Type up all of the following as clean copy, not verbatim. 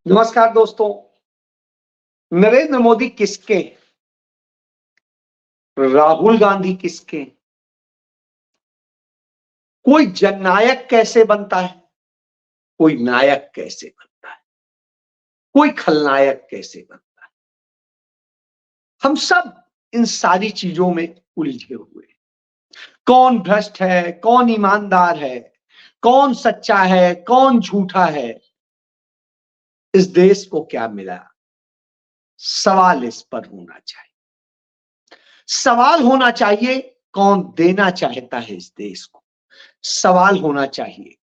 नमस्कार दोस्तों। नरेंद्र मोदी किसके, राहुल गांधी किसके, कोई जननायक कैसे बनता है, कोई नायक कैसे बनता है, कोई खलनायक कैसे बनता है। हम सब इन सारी चीजों में उलझे हुए हैं। कौन भ्रष्ट है, कौन ईमानदार है, कौन सच्चा है, कौन झूठा है। इस देश को क्या मिला, सवाल इस पर होना चाहिए। सवाल होना चाहिए कौन देना चाहता है इस देश को। सवाल होना चाहिए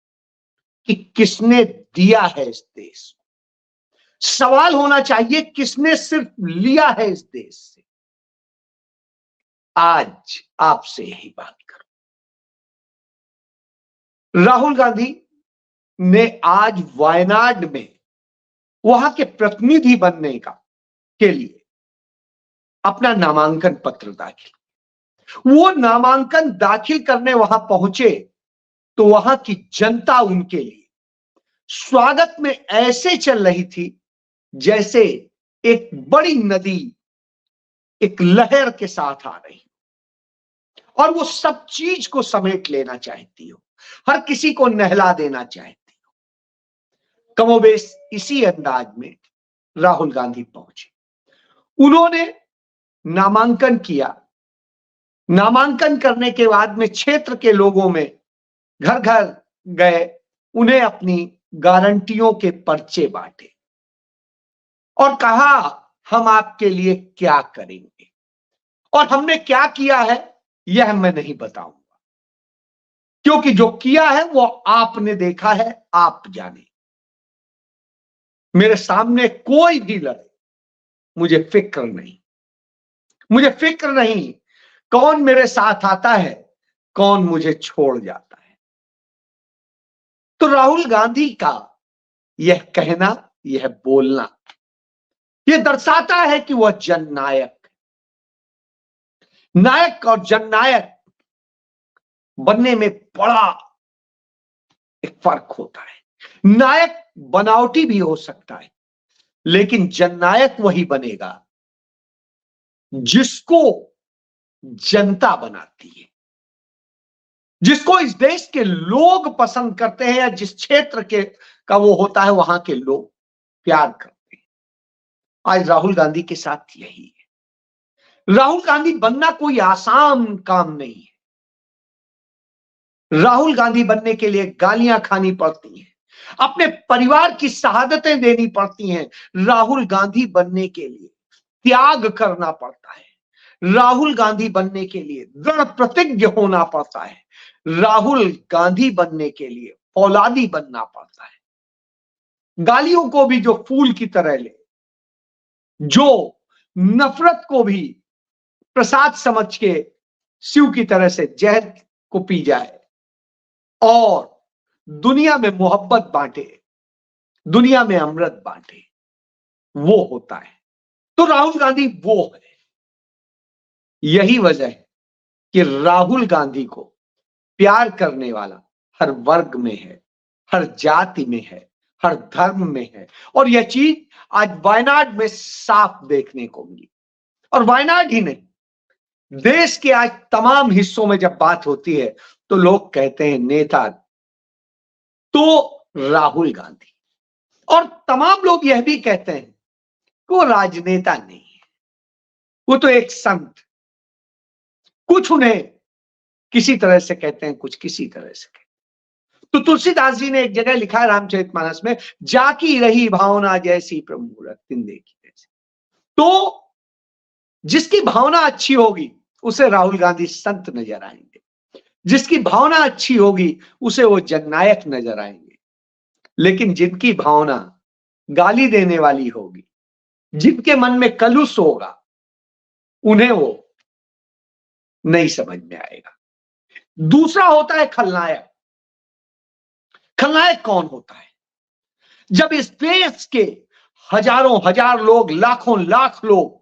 कि किसने दिया है इस देश को। सवाल होना चाहिए किसने सिर्फ लिया है इस देश से। आज आपसे यही बात करूं। राहुल गांधी ने आज वायनाड में वहां के प्रतिनिधि बनने के लिए अपना नामांकन पत्र दाखिल। वो नामांकन दाखिल करने वहां पहुंचे तो वहां की जनता उनके लिए स्वागत में ऐसे चल रही थी जैसे एक बड़ी नदी एक लहर के साथ आ रही और वो सब चीज को समेट लेना चाहती हो, हर किसी को नहला देना चाहती हो। कमोबेश इसी अंदाज में राहुल गांधी पहुंचे। उन्होंने नामांकन किया। नामांकन करने के बाद में क्षेत्र के लोगों में घर घर गए, उन्हें अपनी गारंटियों के पर्चे बांटे और कहा हम आपके लिए क्या करेंगे और हमने क्या किया है यह मैं नहीं बताऊंगा, क्योंकि जो किया है वो आपने देखा है, आप जाने। मेरे सामने कोई भी लड़े, मुझे फिक्र नहीं। मुझे फिक्र नहीं कौन मेरे साथ आता है, कौन मुझे छोड़ जाता है। तो राहुल गांधी का यह कहना, यह बोलना, यह दर्शाता है कि वह जननायक। नायक और जननायक बनने में बड़ा एक फर्क होता है। नायक बनावटी भी हो सकता है, लेकिन जननायक वही बनेगा जिसको जनता बनाती है, जिसको इस देश के लोग पसंद करते हैं या जिस क्षेत्र के का वो होता है वहां के लोग प्यार करते हैं। आज राहुल गांधी के साथ यही है। राहुल गांधी बनना कोई आसान काम नहीं है। राहुल गांधी बनने के लिए गालियां खानी पड़ती हैं, अपने परिवार की शहादतें देनी पड़ती हैं। राहुल गांधी बनने के लिए त्याग करना पड़ता है। राहुल गांधी बनने के लिए दृढ़ प्रतिज्ञ होना पड़ता है। राहुल गांधी बनने के लिए औलादी बनना पड़ता है। गालियों को भी जो फूल की तरह ले, जो नफरत को भी प्रसाद समझ के शिव की तरह से जहर को पी जाए और दुनिया में मोहब्बत बांटे, दुनिया में अमृत बांटे, वो होता है। तो राहुल गांधी वो है। यही वजह है कि राहुल गांधी को प्यार करने वाला हर वर्ग में है, हर जाति में है, हर धर्म में है। और यह चीज आज वायनाड में साफ देखने को मिली। और वायनाड ही नहीं, देश के आज तमाम हिस्सों में जब बात होती है तो लोग कहते हैं नेता तो राहुल गांधी, और तमाम लोग यह भी कहते हैं कि वो राजनेता नहीं है, वो तो एक संत। कुछ उन्हें किसी तरह से कहते हैं, कुछ किसी तरह से कहते हैं। तो तुलसीदास जी ने एक जगह लिखा है रामचरितमानस में, जाकी रही भावना जैसी प्रभु रतिन देखी जैसी। तो जिसकी भावना अच्छी होगी उसे राहुल गांधी संत नजर आएंगे, जिसकी भावना अच्छी होगी उसे वो जननायक नजर आएंगे। लेकिन जिनकी भावना गाली देने वाली होगी, जिनके मन में कलुष होगा, उन्हें वो नहीं समझ में आएगा। दूसरा होता है खलनायक। खलनायक कौन होता है? जब इस देश के हजारों हजार लोग, लाखों लाख लोग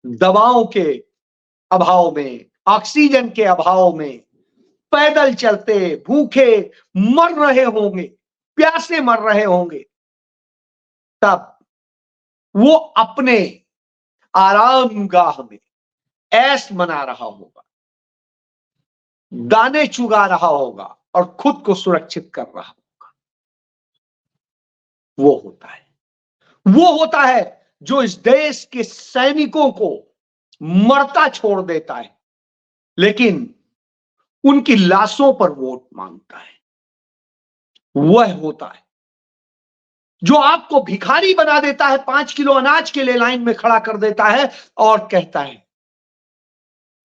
दवाओं के अभाव में, ऑक्सीजन के अभाव में, पैदल चलते भूखे मर रहे होंगे, प्यासे मर रहे होंगे, तब वो अपने आरामगाह में ऐश मना रहा होगा, दाने चुगा रहा होगा और खुद को सुरक्षित कर रहा होगा। वो होता है जो इस देश के सैनिकों को मरता छोड़ देता है, लेकिन उनकी लाशों पर वोट मांगता है। वह होता है जो आपको भिखारी बना देता है, 5 किलो अनाज के लिए लाइन में खड़ा कर देता है और कहता है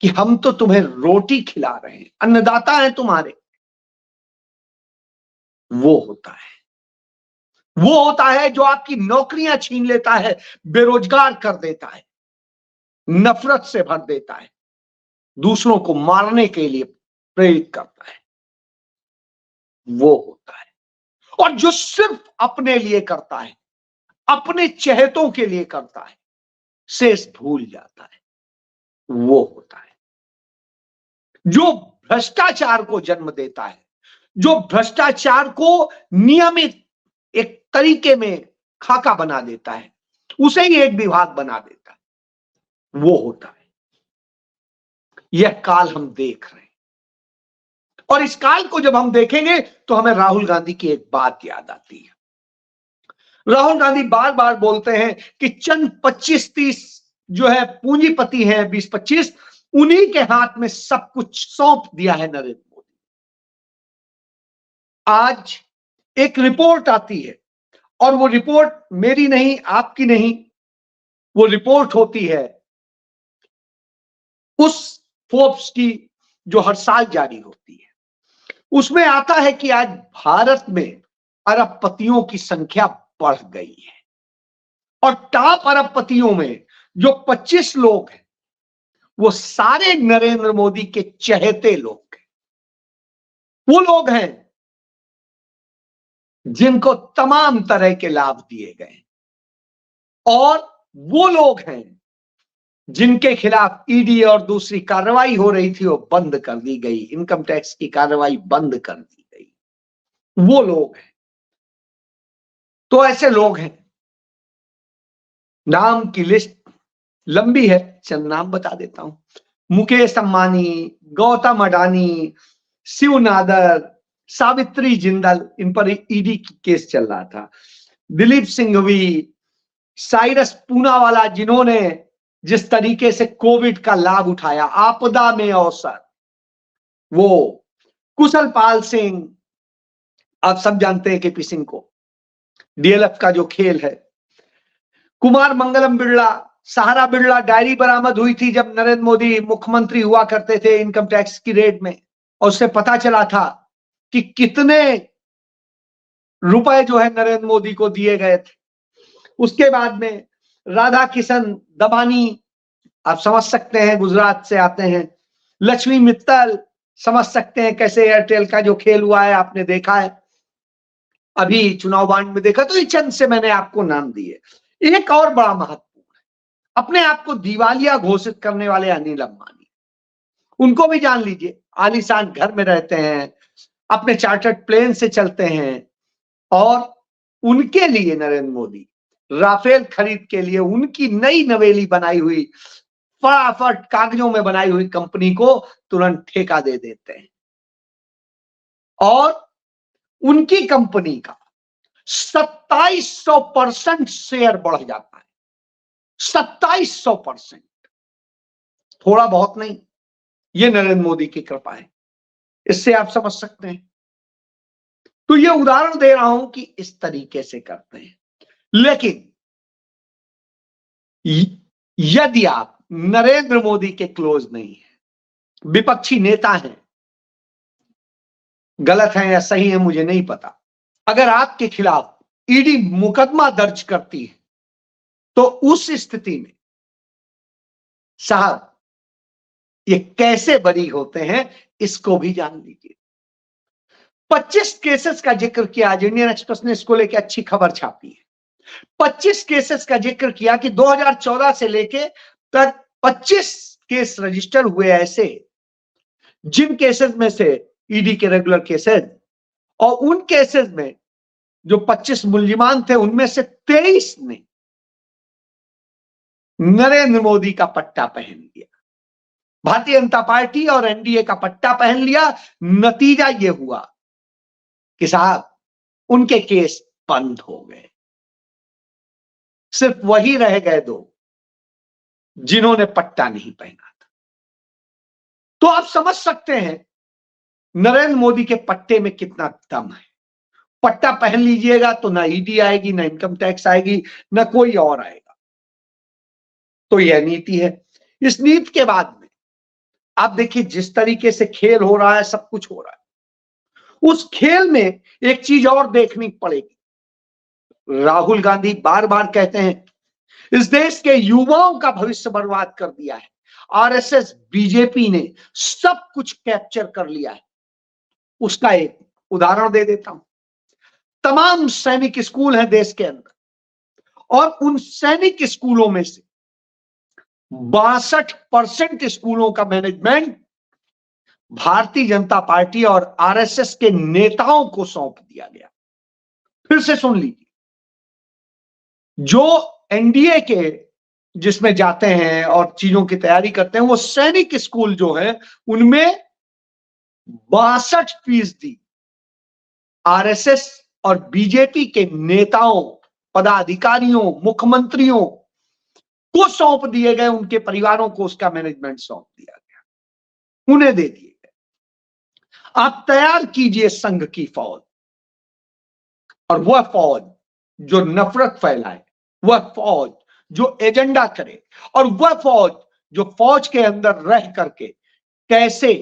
कि हम तो तुम्हें रोटी खिला रहे हैं, अन्नदाता हैं तुम्हारे। वो होता है जो आपकी नौकरियां छीन लेता है, बेरोजगार कर देता है, नफरत से भर देता है, दूसरों को मारने के लिए प्रेरित करता है। वो होता है, और जो सिर्फ अपने लिए करता है, अपने चहेतों के लिए करता है, शेष भूल जाता है। वो होता है जो भ्रष्टाचार को जन्म देता है, जो भ्रष्टाचार को नियमित एक तरीके में खाका बना देता है, उसे ही एक विभाग बना देता है। वो होता है। यह काल हम देख रहे हैं, और इस काल को जब हम देखेंगे तो हमें राहुल गांधी की एक बात याद आती है। राहुल गांधी बार बार बोलते हैं कि चंद 25-30 जो है पूंजीपति हैं, 20-25, उन्हीं के हाथ में सब कुछ सौंप दिया है नरेंद्र मोदी। आज एक रिपोर्ट आती है, और वो रिपोर्ट मेरी नहीं, आपकी नहीं, वो रिपोर्ट होती है उस फोर्ब्स की जो हर साल जारी होती है। उसमें आता है कि आज भारत में अरबपतियों की संख्या बढ़ गई है, और टॉप अरबपतियों में जो 25 लोग हैं वो सारे नरेंद्र मोदी के चहेते लोग हैं। वो लोग हैं जिनको तमाम तरह के लाभ दिए गए, और वो लोग हैं जिनके खिलाफ ईडी और दूसरी कार्रवाई हो रही थी, वो बंद कर दी गई, इनकम टैक्स की कार्रवाई बंद कर दी गई। वो लोग हैं। तो ऐसे लोग हैं, नाम की लिस्ट लंबी है, चंद नाम बता देता हूं। मुकेश अंबानी, गौतम अडानी, शिव नादर, सावित्री जिंदल, इन पर ईडी की केस चल रहा था। दिलीप सिंघवी, साइरस पूनावाला, जिन्होंने जिस तरीके से कोविड का लाभ उठाया, आपदा में अवसर, वो कुशल पाल सिंह, आप सब जानते हैं केपी सिंह को, डीएलएफ का जो खेल है, कुमार मंगलम बिरला, सहारा बिरला डायरी बरामद हुई थी जब नरेंद्र मोदी मुख्यमंत्री हुआ करते थे इनकम टैक्स की रेड में, और उससे पता चला था कि कितने रुपए जो है नरेंद्र मोदी को दिए गए थे। उसके बाद में राधा किशन दबानी, आप समझ सकते हैं, गुजरात से आते हैं। लक्ष्मी मित्तल, समझ सकते हैं कैसे एयरटेल का जो खेल हुआ है, आपने देखा है, अभी चुनाव बांड में देखा। तो ये चंद से मैंने आपको नाम दिए। एक और बड़ा महत्वपूर्ण है, अपने आप को दिवालिया घोषित करने वाले अनिल अंबानी, उनको भी जान लीजिए। आलीशान घर में रहते हैं, अपने चार्टर्ड प्लेन से चलते हैं, और उनके लिए नरेंद्र मोदी राफेल खरीद के लिए उनकी नई नवेली बनाई हुई, फटाफट कागजों में बनाई हुई कंपनी को तुरंत ठेका दे देते हैं, और उनकी कंपनी का 2700% शेयर बढ़ जाता है। 2700%, थोड़ा बहुत नहीं, ये नरेंद्र मोदी की कृपा है। इससे आप समझ सकते हैं। तो ये उदाहरण दे रहा हूं कि इस तरीके से करते हैं। लेकिन यदि आप नरेंद्र मोदी के क्लोज नहीं है, विपक्षी नेता हैं, गलत है या सही है मुझे नहीं पता, अगर आपके खिलाफ ईडी मुकदमा दर्ज करती है, तो उस स्थिति में साहब ये कैसे बरी होते हैं, इसको भी जान लीजिए। 25 केसेस का जिक्र किया, आज इंडियन एक्सप्रेस ने इसको लेकर अच्छी खबर छापी है। 25 केसेस का जिक्र किया कि 2014 से लेके तक 25 केस रजिस्टर हुए ऐसे, जिन केसेस में से ईडी के रेगुलर केसेस, और उन केसेस में जो 25 मुल्जिमान थे उनमें से 23 ने नरेंद्र मोदी का पट्टा पहन लिया, भारतीय जनता पार्टी और एनडीए का पट्टा पहन लिया। नतीजा यह हुआ कि साहब उनके केस बंद हो गए। सिर्फ वही रह गए दो जिन्होंने पट्टा नहीं पहना था। तो आप समझ सकते हैं नरेंद्र मोदी के पट्टे में कितना दम है। पट्टा पहन लीजिएगा तो ना ईडी आएगी, ना इनकम टैक्स आएगी, ना कोई और आएगा। तो यह नीति है। इस नीति के बाद में आप देखिए जिस तरीके से खेल हो रहा है, सब कुछ हो रहा है। उस खेल में एक चीज और देखनी पड़ेगी। राहुल गांधी बार बार कहते हैं इस देश के युवाओं का भविष्य बर्बाद कर दिया है, आरएसएस बीजेपी ने सब कुछ कैप्चर कर लिया है। उसका एक उदाहरण दे देता हूं। तमाम सैनिक स्कूल हैं देश के अंदर, और उन सैनिक स्कूलों में से 62% स्कूलों का मैनेजमेंट भारतीय जनता पार्टी और आरएसएस के नेताओं को सौंप दिया गया। फिर से सुन लीजिए, जो एनडीए के जिसमें जाते हैं और चीजों की तैयारी करते हैं, वो सैनिक स्कूल जो है उनमें 62% आरएसएस और बीजेपी के नेताओं, पदाधिकारियों, मुख्यमंत्रियों को सौंप दिए गए। उनके परिवारों को उसका मैनेजमेंट सौंप दिया गया, उन्हें दे दिए गए। आप तैयार कीजिए संघ की फौज, और वह फौज जो नफरत फैलाए, वह फौज जो एजेंडा करे, और वह फौज जो फौज के अंदर रह करके कैसे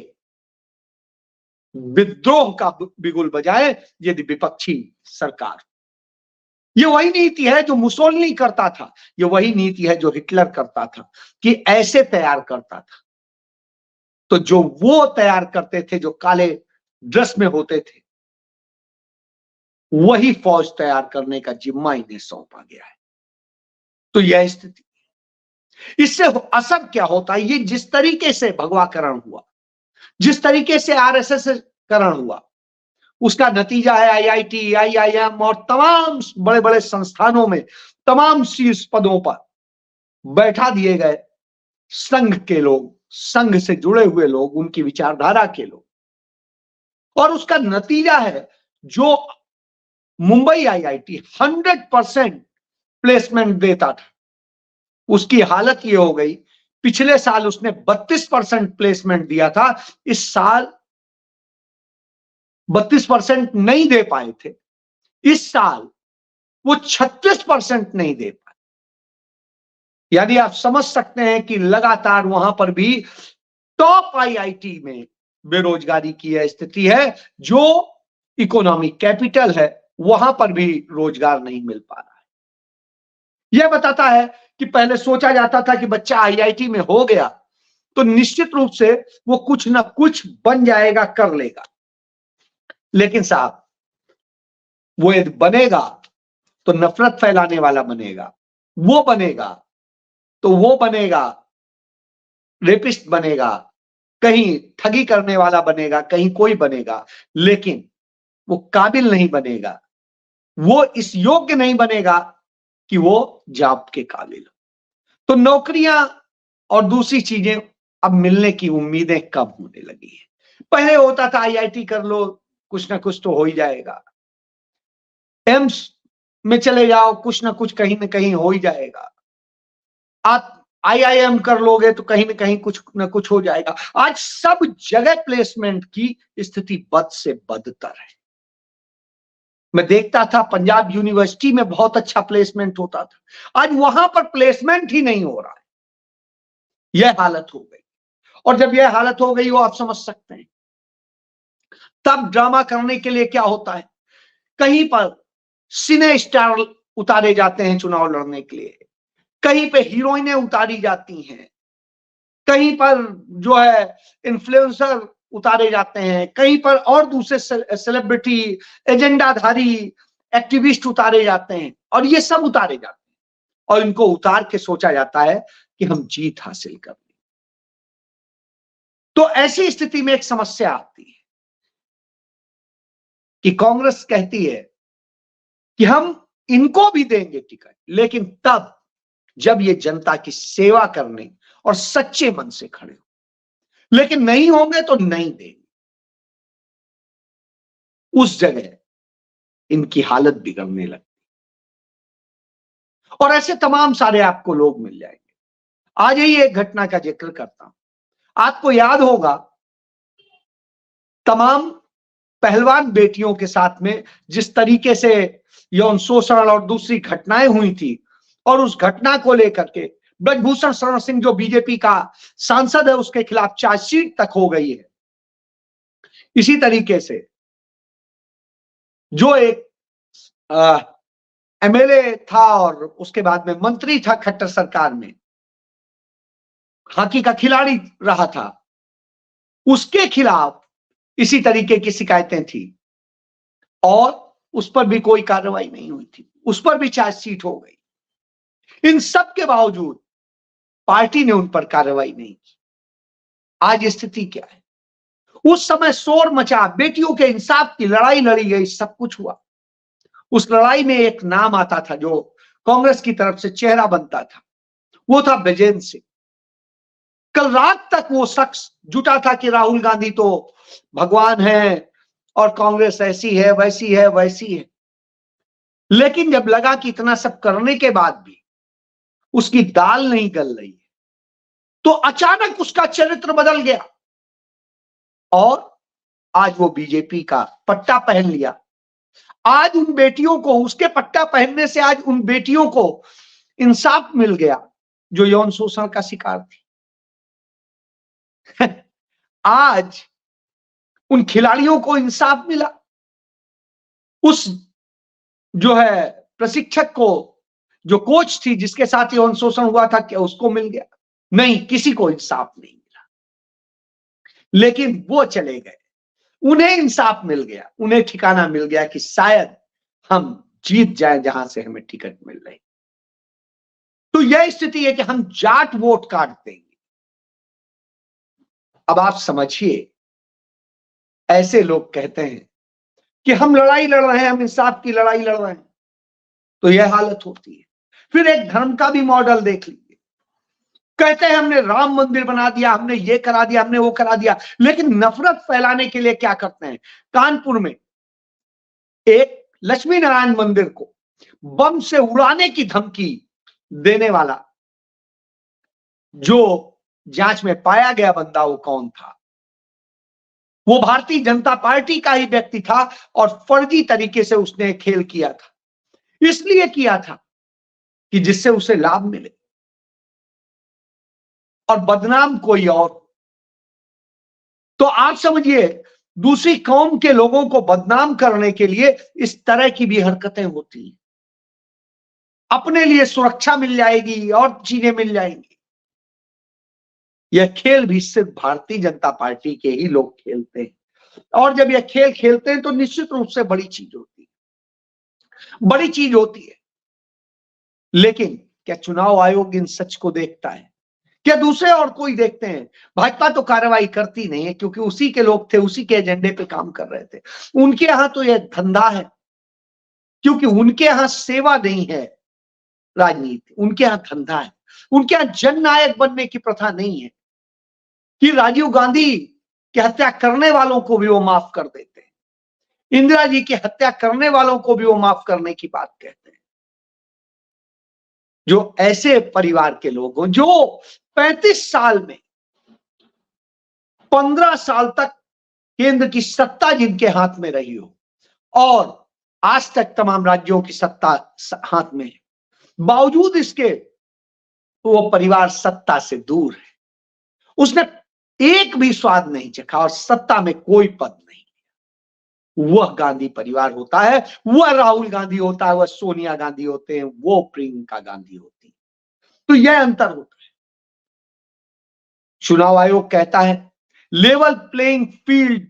विद्रोह का बिगुल बजाए यदि विपक्षी सरकार। ये वही नीति है जो मुसोलिनी करता था, ये वही नीति है जो हिटलर करता था, कि ऐसे तैयार करता था। तो जो वो तैयार करते थे, जो काले ड्रेस में होते थे, वही फौज तैयार करने का जिम्मा इन्हें सौंपा गया है। तो यह स्थिति, इससे असर क्या होता है? ये जिस तरीके से भगवाकरण हुआ, जिस तरीके से आरएसएस करण हुआ, उसका नतीजा है आईआईटी, आईआईएम और तमाम बड़े बड़े संस्थानों में तमाम शीर्ष पदों पर बैठा दिए गए संघ के लोग, संघ से जुड़े हुए लोग, उनकी विचारधारा के लोग। और उसका नतीजा है जो मुंबई आईआईटी 100% प्लेसमेंट देता था, उसकी हालत ये हो गई, पिछले साल उसने 32% प्लेसमेंट दिया था, इस साल 32% नहीं दे पाए थे, इस साल वो 36% नहीं दे पाए। यानी आप समझ सकते हैं कि लगातार वहां पर भी टॉप आईआईटी में बेरोजगारी की यह स्थिति है। जो इकोनॉमिक कैपिटल है वहां पर भी रोजगार नहीं मिल पा रहा है। यह बताता है कि पहले सोचा जाता था कि बच्चा आईआईटी में हो गया तो निश्चित रूप से वो कुछ ना कुछ बन जाएगा, कर लेगा। लेकिन साहब वो यदि बनेगा तो नफरत फैलाने वाला बनेगा, वो बनेगा तो वो बनेगा रेपिस्ट बनेगा, कहीं ठगी करने वाला बनेगा, कहीं कोई बनेगा, लेकिन वो काबिल नहीं बनेगा, वो इस योग्य नहीं बनेगा कि वो जॉब के काबिल हो। तो नौकरियां और दूसरी चीजें अब मिलने की उम्मीदें कम होने लगी है। पहले होता था आईआईटी कर लो, कुछ ना कुछ तो हो ही जाएगा, एम्स में चले जाओ, कुछ ना कुछ कहीं ना कहीं हो ही जाएगा, आप आईआईएम कर लोगे तो कहीं ना कहीं कुछ ना कुछ हो जाएगा। आज सब जगह प्लेसमेंट की स्थिति बद से बदतर है। मैं देखता था पंजाब यूनिवर्सिटी में बहुत अच्छा प्लेसमेंट होता था, आज वहां पर प्लेसमेंट ही नहीं हो रहा है। यह हालत हो गई, और जब यह हालत हो गई वो आप समझ सकते हैं तब ड्रामा करने के लिए क्या होता है। कहीं पर सिने स्टार उतारे जाते हैं चुनाव लड़ने के लिए, कहीं पे हीरोइनें उतारी जाती हैं, कहीं पर जो है इन्फ्लुएंसर उतारे जाते हैं, कहीं पर और दूसरे सेलिब्रिटी, एजेंडाधारी एक्टिविस्ट उतारे जाते हैं, और ये सब उतारे जाते हैं, और इनको उतार के सोचा जाता है कि हम जीत हासिल कर लें। तो ऐसी स्थिति में एक समस्या आती है कि कांग्रेस कहती है कि हम इनको भी देंगे टिकट, लेकिन तब जब ये जनता की सेवा करने और सच्चे मन से खड़े हो, लेकिन नहीं होंगे तो नहीं देंगे। उस जगह इनकी हालत बिगड़ने लगती। और ऐसे तमाम सारे आपको लोग मिल जाएंगे। आज ही एक घटना का जिक्र करता हूं। आपको याद होगा तमाम पहलवान बेटियों के साथ में जिस तरीके से यौन शोषण और दूसरी घटनाएं हुई थी, और उस घटना को लेकर के ब्रजभूषण शरण सिंह जो बीजेपी का सांसद है उसके खिलाफ चार्जशीट तक हो गई है। इसी तरीके से जो एक एमएलए था और उसके बाद में मंत्री था खट्टर सरकार में, हॉकी का खिलाड़ी रहा था, उसके खिलाफ इसी तरीके की शिकायतें थी और उस पर भी कोई कार्रवाई नहीं हुई थी, उस पर भी चार्जशीट हो गई। इन सब के बावजूद पार्टी ने उन पर कार्रवाई नहीं की। आज स्थिति क्या है? उस समय शोर मचा, बेटियों के इंसाफ की लड़ाई लड़ी गई, सब कुछ हुआ। उस लड़ाई में एक नाम आता था जो कांग्रेस की तरफ से चेहरा बनता था, वो था ब्रजेंद्र सिंह। कल रात तक वो शख्स जुटा था कि राहुल गांधी तो भगवान है और कांग्रेस ऐसी है वैसी है वैसी है, लेकिन जब लगा कि इतना सब करने के बाद भी उसकी दाल नहीं गल रही है, तो अचानक उसका चरित्र बदल गया और आज वो बीजेपी का पट्टा पहन लिया। आज उन बेटियों को, उसके पट्टा पहनने से आज उन बेटियों को इंसाफ मिल गया जो यौन शोषण का शिकार थी। आज उन खिलाड़ियों को इंसाफ मिला, उस जो है प्रशिक्षक को, जो कोच थी जिसके साथ यौन शोषण हुआ था, क्या उसको मिल गया? नहीं, किसी को इंसाफ नहीं मिला। लेकिन वो चले गए, उन्हें इंसाफ मिल गया, उन्हें ठिकाना मिल गया कि शायद हम जीत जाए जहां से हमें टिकट मिल रही। तो यह स्थिति है कि हम जाट वोट काट देंगे। अब आप समझिए, ऐसे लोग कहते हैं कि हम लड़ाई लड़ रहे हैं, हम इंसाफ की लड़ाई लड़ रहे हैं, तो यह हालत होती है। फिर एक धर्म का भी मॉडल देख लीजिए, कहते हैं हमने राम मंदिर बना दिया, हमने ये करा दिया, हमने वो करा दिया, लेकिन नफरत फैलाने के लिए क्या करते हैं? कानपुर में एक लक्ष्मी नारायण मंदिर को बम से उड़ाने की धमकी देने वाला जो जांच में पाया गया बंदा, वो कौन था? वो भारतीय जनता पार्टी का ही व्यक्ति था और फर्जी तरीके से उसने खेल किया था। इसलिए किया था कि जिससे उसे लाभ मिले और बदनाम कोई और। तो आप समझिए, दूसरी कौम के लोगों को बदनाम करने के लिए इस तरह की भी हरकतें होती हैं। अपने लिए सुरक्षा मिल जाएगी और चीजें मिल जाएंगी। यह खेल भी सिर्फ भारतीय जनता पार्टी के ही लोग खेलते हैं, और जब यह खेल खेलते हैं तो निश्चित रूप से बड़ी चीज होती है, बड़ी चीज होती है। लेकिन क्या चुनाव आयोग इन सच को देखता है? क्या दूसरे और कोई देखते हैं? भाजपा तो कार्रवाई करती नहीं है क्योंकि उसी के लोग थे, उसी के एजेंडे पे काम कर रहे थे। उनके यहां तो यह धंधा है, क्योंकि उनके यहां सेवा नहीं है राजनीति, उनके यहां धंधा है। उनके यहां जननायक बनने की प्रथा नहीं है कि राजीव गांधी की हत्या करने वालों को भी वो माफ कर देते हैं, इंदिरा जी की हत्या करने वालों को भी वो माफ करने की बात कहते हैं। जो ऐसे परिवार के लोग हों जो 35 साल में 15 साल तक केंद्र की सत्ता जिनके हाथ में रही हो और आज तक तमाम राज्यों की सत्ता हाथ में है, बावजूद इसके वो परिवार सत्ता से दूर है। उसने एक भी स्वाद नहीं चखा और सत्ता में कोई पद नहीं। वह गांधी परिवार होता है, वह राहुल गांधी होता है, वह सोनिया गांधी होते हैं, वो प्रियंका गांधी होती है। तो यह अंतर होता है। चुनाव आयोग कहता है लेवल प्लेइंग फील्ड,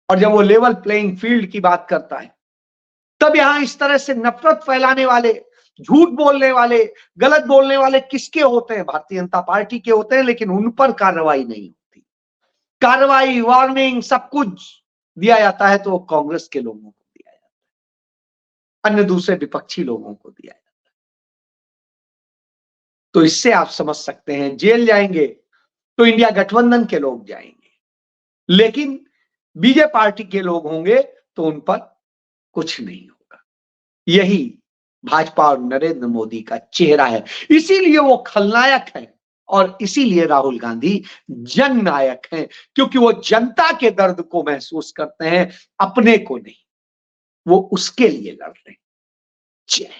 और जब वो लेवल प्लेइंग फील्ड की बात करता है तब यहां इस तरह से नफरत फैलाने वाले, झूठ बोलने वाले, गलत बोलने वाले किसके होते हैं? भारतीय जनता पार्टी के होते हैं, लेकिन उन पर कार्रवाई नहीं होती। कार्रवाई, वार्निंग, सब कुछ दिया जाता है तो कांग्रेस के लोगों को दिया जाता है। अन्य दूसरे विपक्षी लोगों को दिया जाता है। तो इससे आप समझ सकते हैं, जेल जाएंगे तो इंडिया गठबंधन के लोग जाएंगे, लेकिन बीजेपी पार्टी के लोग होंगे तो उन पर कुछ नहीं होगा। यही भाजपा और नरेंद्र मोदी का चेहरा है। इसीलिए वो खलनायक है और इसीलिए राहुल गांधी जननायक हैं, क्योंकि वो जनता के दर्द को महसूस करते हैं, अपने को नहीं। वो उसके लिए लड़ रहे हैं। जय